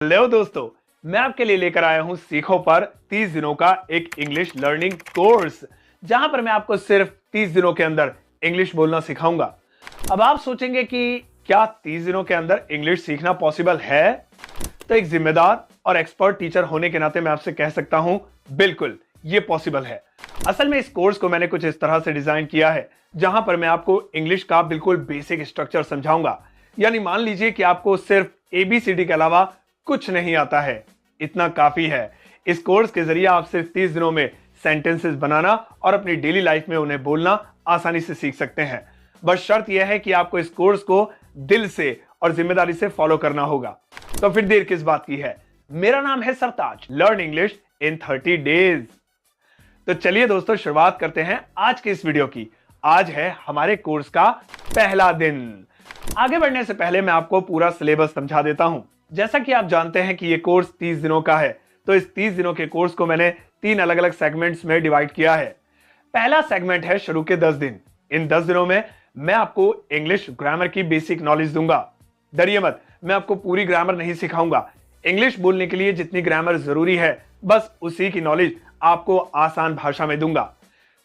Hello दोस्तों, मैं आपके लिए लेकर आया हूं सीखो पर 30 दिनों का एक इंग्लिश लर्निंग कोर्स, जहां पर मैं आपको सिर्फ 30 दिनों के अंदर इंग्लिश बोलना सिखाऊंगा। अब आप सोचेंगे कि क्या 30 दिनों के अंदर इंग्लिश सीखना पॉसिबल है? तो एक जिम्मेदार और एक्सपर्ट टीचर होने के नाते मैं आपसे कह सकता हूं, बिल्कुल ये पॉसिबल है। असल में इस कोर्स को मैंने कुछ इस तरह से डिजाइन किया है जहां पर मैं आपको इंग्लिश का बिल्कुल बेसिक स्ट्रक्चर समझाऊंगा। यानी मान लीजिए कि आपको सिर्फ एबीसीडी के अलावा कुछ नहीं आता है, इतना काफी है। इस कोर्स के जरिए आप सिर्फ 30 दिनों में सेंटेंसेस बनाना और अपनी डेली लाइफ में उन्हें बोलना आसानी से सीख सकते हैं। बस शर्त यह है कि आपको इस कोर्स को दिल से और जिम्मेदारी से फॉलो करना होगा। तो फिर देर किस बात की है? मेरा नाम है सरताज, लर्न इंग्लिश इन 30 डेज। तो चलिए दोस्तों, शुरुआत करते हैं आज के इस वीडियो की। आज है हमारे कोर्स का पहला दिन। आगे बढ़ने से पहले मैं आपको पूरा सिलेबस समझा देता हूं। जैसा कि आप जानते हैं कि यह कोर्स 30 दिनों का है, तो इस 30 दिनों के कोर्स को मैंने 3 अलग अलग सेगमेंट्स में डिवाइड किया है। पहला सेगमेंट है शुरू के 10 दिन। इन 10 दिनों में मैं आपको इंग्लिश ग्रामर की बेसिक नॉलेज दूंगा। डरिए मत, मैं आपको पूरी ग्रामर नहीं सिखाऊंगा। इंग्लिश बोलने के लिए जितनी ग्रामर जरूरी है, बस उसी की नॉलेज आपको आसान भाषा में दूंगा।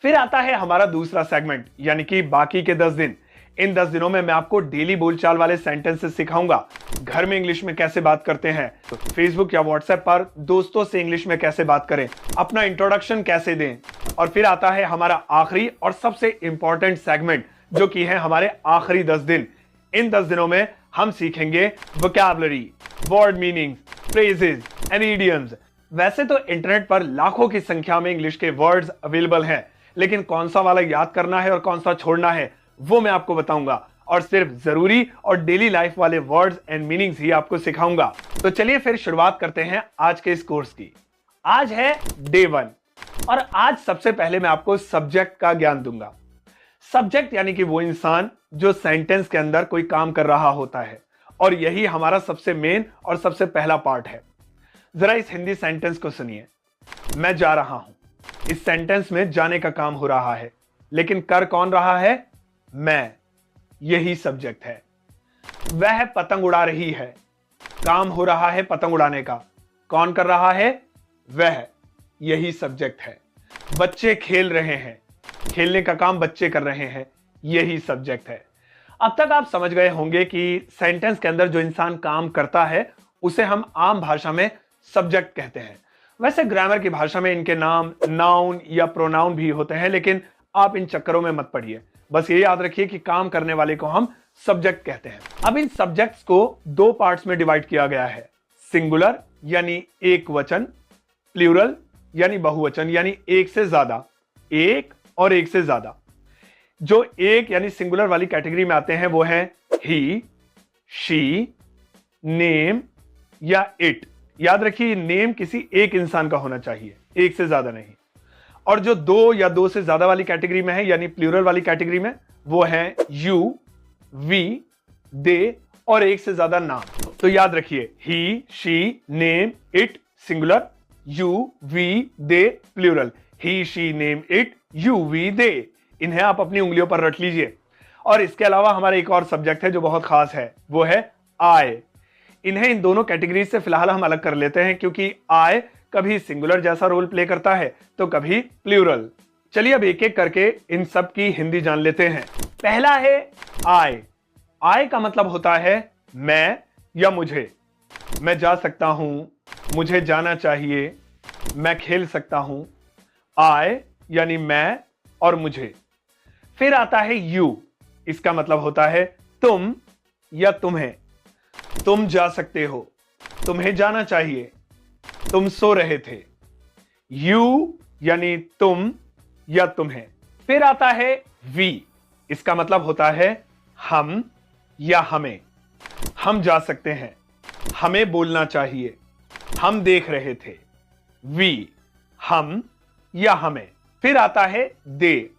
फिर आता है हमारा दूसरा सेगमेंट, यानी कि बाकी के 10 दिन। इन 10 दिनों में मैं आपको डेली बोलचाल वाले सेंटेंसेस सिखाऊंगा। घर में इंग्लिश में कैसे बात करते हैं, तो फेसबुक या व्हाट्सएप पर दोस्तों से इंग्लिश में कैसे बात करें, अपना इंट्रोडक्शन कैसे दें। और फिर आता है हमारा आखिरी और सबसे इंपॉर्टेंट सेगमेंट, जो कि है हमारे आखिरी 10 दिन। इन 10 दिनों में हम सीखेंगे vocabulary, word meanings, phrases and idioms. वैसे तो इंटरनेट पर लाखों की संख्या में इंग्लिश के वर्ड्स अवेलेबल हैं, लेकिन कौन सा वाला याद करना है और कौन सा छोड़ना है वो मैं आपको बताऊंगा, और सिर्फ जरूरी और डेली लाइफ वाले वर्ड्स एंड मीनिंग्स ही आपको सिखाऊंगा। तो चलिए फिर शुरुआत करते हैं आज के इस कोर्स की। आज है डे 1 और आज सबसे पहले मैं आपको सब्जेक्ट का ज्ञान दूंगा। सब्जेक्ट यानी कि वो इंसान जो सेंटेंस के अंदर कोई काम कर रहा होता है, और यही हमारा सबसे मेन और सबसे पहला पार्ट है। जरा इस हिंदी सेंटेंस को सुनिए। मैं जा रहा हूं। इस सेंटेंस में जाने का काम हो रहा है, लेकिन कर कौन रहा है? मैं। यही सब्जेक्ट है। वह पतंग उड़ा रही है। काम हो रहा है पतंग उड़ाने का। कौन कर रहा है? वह। यही सब्जेक्ट है। बच्चे खेल रहे हैं। खेलने का काम बच्चे कर रहे हैं। यही सब्जेक्ट है। अब तक आप समझ गए होंगे कि सेंटेंस के अंदर जो इंसान काम करता है उसे हम आम भाषा में सब्जेक्ट कहते हैं। वैसे ग्रामर की भाषा में इनके नाम नाउन या प्रोनाउन भी होते हैं, लेकिन आप इन चक्करों में मत पड़िए। बस ये याद रखिए कि काम करने वाले को हम सब्जेक्ट कहते हैं। अब इन सब्जेक्ट्स को 2 पार्ट्स में डिवाइड किया गया है। सिंगुलर यानी एक वचन, प्लूरल यानी बहुवचन, यानी एक से ज्यादा, एक और एक से ज्यादा। जो एक यानी सिंगुलर वाली कैटेगरी में आते हैं वो है ही, शी, नेम या इट। याद रखिए, नेम किसी एक इंसान का होना चाहिए, एक से ज्यादा नहीं। और जो 2 या 2 से ज्यादा वाली कैटेगरी में है, यानी प्लूरल वाली कैटेगरी में, वो है यू, वी, दे और एक से ज्यादा नाम। तो याद रखिए, he, she, name, it singular, you, we, they plural. He, she, name, it, you, we, they. इन्हें आप अपनी उंगलियों पर रट लीजिए। और इसके अलावा हमारा एक और सब्जेक्ट है जो बहुत खास है, वो है आई। इन्हें इन दोनों कैटेगरी से फिलहाल हम अलग कर लेते हैं, क्योंकि आई कभी सिंगुलर जैसा रोल प्ले करता है तो कभी प्लूरल। चलिए अब एक एक करके इन सब की हिंदी जान लेते हैं। पहला है आई। आई का मतलब होता है मैं या मुझे। मैं जा सकता हूं, मुझे जाना चाहिए, मैं खेल सकता हूं। आई यानी मैं और मुझे। फिर आता है यू। इसका मतलब होता है तुम या तुम्हें। तुम जा सकते हो, तुम्हें जाना चाहिए, तुम सो रहे थे। यू यानी तुम या तुम्हें। फिर आता है वी। इसका मतलब होता है हम या हमें। हम जा सकते हैं, हमें बोलना चाहिए, हम देख रहे थे। वी, हम या हमें। फिर आता है दे।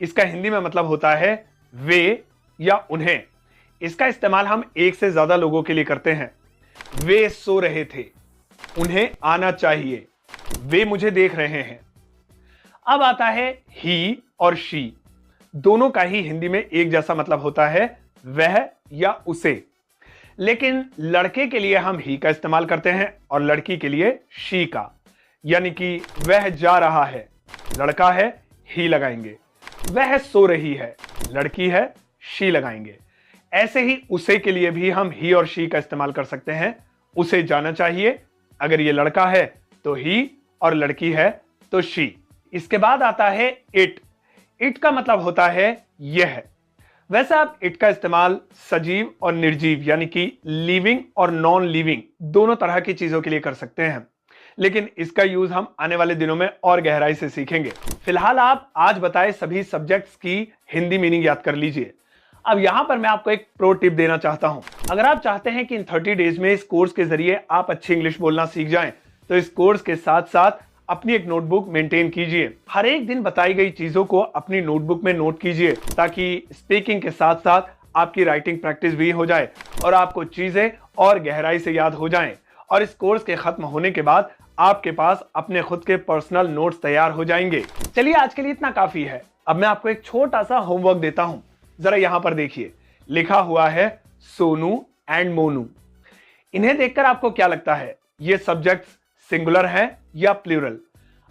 इसका हिंदी में मतलब होता है वे या उन्हें। इसका इस्तेमाल हम एक से ज्यादा लोगों के लिए करते हैं। वे सो रहे थे, उन्हें आना चाहिए, वे मुझे देख रहे हैं। अब आता है ही और शी। दोनों का ही हिंदी में एक जैसा मतलब होता है वह या उसे। लेकिन लड़के के लिए हम ही का इस्तेमाल करते हैं और लड़की के लिए शी का। यानी कि वह जा रहा है, लड़का है, ही लगाएंगे। वह सो रही है, लड़की है, शी लगाएंगे। ऐसे ही उसे के लिए भी हम ही और शी का इस्तेमाल कर सकते हैं। उसे जाना चाहिए, अगर ये लड़का है तो ही और लड़की है तो शी। इसके बाद आता है इट। इट का मतलब होता है यह। वैसे आप इट का इस्तेमाल सजीव और निर्जीव यानी कि लिविंग और नॉन लिविंग दोनों तरह की चीजों के लिए कर सकते हैं, लेकिन इसका यूज हम आने वाले दिनों में और गहराई से सीखेंगे। फिलहाल आप आज बताए सभी सब्जेक्ट्स की हिंदी मीनिंग याद कर लीजिए। अब यहां पर मैं आपको एक प्रो टिप देना चाहता हूं। अगर आप चाहते हैं कि इन 30 डेज में इस कोर्स के जरिए आप अच्छी इंग्लिश बोलना सीख जाएं, तो इस कोर्स के साथ साथ अपनी एक नोटबुक मेंटेन कीजिए। हर एक दिन बताई गई चीजों को अपनी नोटबुक में नोट कीजिए, ताकि स्पीकिंग के साथ साथ आपकी राइटिंग प्रैक्टिस भी हो जाए और आपको चीजें और गहराई से याद हो जाएं। और इस कोर्स के खत्म होने के बाद आपके पास अपने खुद के पर्सनल नोट्स तैयार हो जाएंगे। चलिए, आज के लिए इतना काफी है। अब मैं आपको एक छोटा सा होमवर्क देता हूं। जरा यहां पर देखिए, लिखा हुआ है सोनू एंड मोनू। इन्हें देखकर आपको क्या लगता है, ये सब्जेक्ट्स सिंगुलर है या प्लूरल?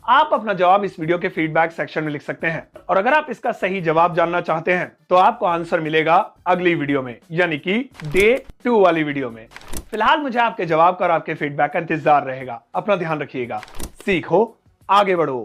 आप अपना जवाब इस वीडियो के फीडबैक सेक्शन में लिख सकते हैं। और अगर आप इसका सही जवाब जानना चाहते हैं तो आपको आंसर मिलेगा अगली वीडियो में, यानी कि डे 2 वाली वीडियो में। फिलहाल मुझे आपके जवाब का और आपके फीडबैक का इंतजार रहेगा। अपना ध्यान रखिएगा। सीखो, आगे बढ़ो।